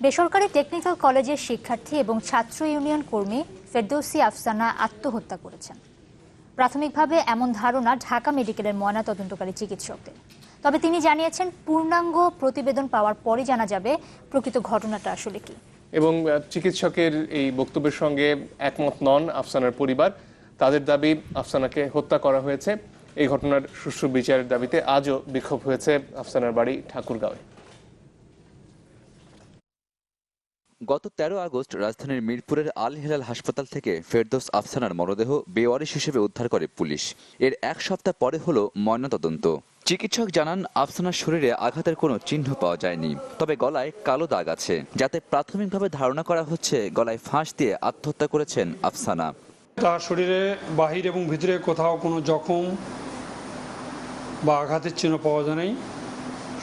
বেসরকারি টেকনিক্যাল কলেজের শিক্ষার্থী এবং ছাত্র ইউনিয়ন কর্মী ফেরদৌসী আফসানা আত্মহত্যা করেছেন। প্রাথমিকভাবে এমন ধারণা ঢাকা মেডিকেলের ময়নাতদন্তকারী চিকিৎসকদের। তবে তিনি জানিয়েছেন, পূর্ণাঙ্গ প্রতিবেদন পাওয়ার পরই জানা যাবে প্রকৃত ঘটনাটা আসলে কি। এবং চিকিৎসকের এই বক্তব্যের সঙ্গে একমত নন আফসানার পরিবার। তাদের দাবি, আফসানাকে হত্যা করা হয়েছে। এই ঘটনার সুষ্ঠু বিচারের দাবিতে আজও বিক্ষোভ হয়েছে আফসানার বাড়ি ঠাকুরগাঁওয়ে। গত 13 আগস্ট রাজধানীর মিরপুরের আল হেলাল হাসপাতাল থেকে ফেরদৌস আফসানার মরদেহ বেওয়ারিশ হিসেবে উদ্ধার করে পুলিশ। এর এক সপ্তাহ পরে হলো ময়নাতদন্ত। চিকিৎসক জানান, আফসানার শরীরে আঘাতের কোনো চিহ্ন পাওয়া যায়নি, তবে গলায় কালো দাগ আছে, যাতে প্রাথমিকভাবে ধারণা করা হচ্ছে গলায় ফাঁস দিয়ে আত্মহত্যা করেছেন আফসানা। তার শরীরে বাহির এবং ভিতরে কোথাও কোনো জখম বা আঘাতের চিহ্ন পাওয়া যায় নাই,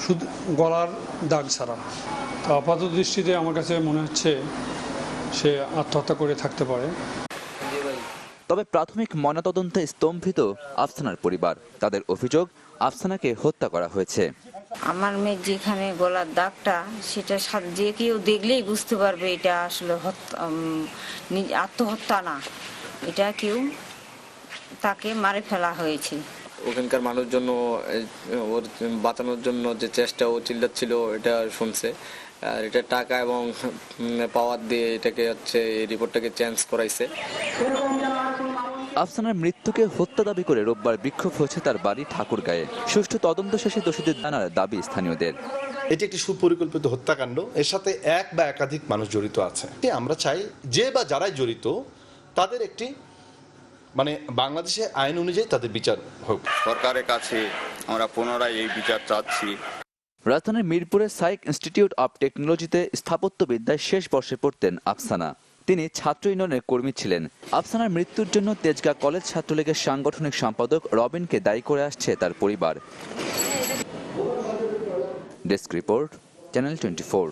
শুধু গলার দাগ ছাড়া। তো আপাতত দৃষ্টিতে আমার কাছে মনে হচ্ছে সে আত্মহত্যা করে থাকতে পারে। তবে প্রাথমিক ময়নাতদন্তে স্তম্ভিত আফসানার পরিবার। তাদের অভিযোগ, আফসানাকে হত্যা করা হয়েছে। আমার মেয়ের যেখানে গলার দাগটা, সেটা যে কেউ দেখলেই বুঝতে পারবে এটা আসলে আত্মহত্যা না, এটা কেউ তাকে মারে ফেলা হয়েছে। ওখানকার মানুষজন ওর বাঁচানোর জন্য যে চেষ্টা ও চিল্লাচ্ছিল, এটা শুনছে। আর এটা টাকা এবং পাওয়ার দিয়ে এটাকে এই রিপোর্টটাকে চেঞ্জ করাইছে। আফসানার মৃত্যুকে হত্যা দাবি করে রোববার বিক্ষোভ হয়েছে তার বাড়ি ঠাকুরগাঁয়ে। সুষ্ঠু তদন্ত শেষে দোষীদের জানার দাবি স্থানীয়দের। এটি একটি সুপরিকল্পিত হত্যাকাণ্ড, এর সাথে এক বা একাধিক মানুষ জড়িত আছে। আমরা চাই যে বা যারাই জড়িত তাদের একটি বাংলাদেশের আইন অনুযায়ী তাদের বিচার হোক। সরকারের কাছে আমরা পুনরায় এই বিচার চাচ্ছি। রাজধানীর মিরপুরের সাইক ইনস্টিটিউট অব টেকনোলজিতে স্থাপত্যবিদ্যায় শেষ বর্ষে পড়তেন আফসানা। তিনি ছাত্র ইউনিয়নের কর্মী ছিলেন। আফসানার মৃত্যুর জন্য তেজগাঁ কলেজ ছাত্রলীগের সাংগঠনিক সম্পাদক রবিনকে দায়ী করে আসছে তার পরিবার। Desk report, channel 24।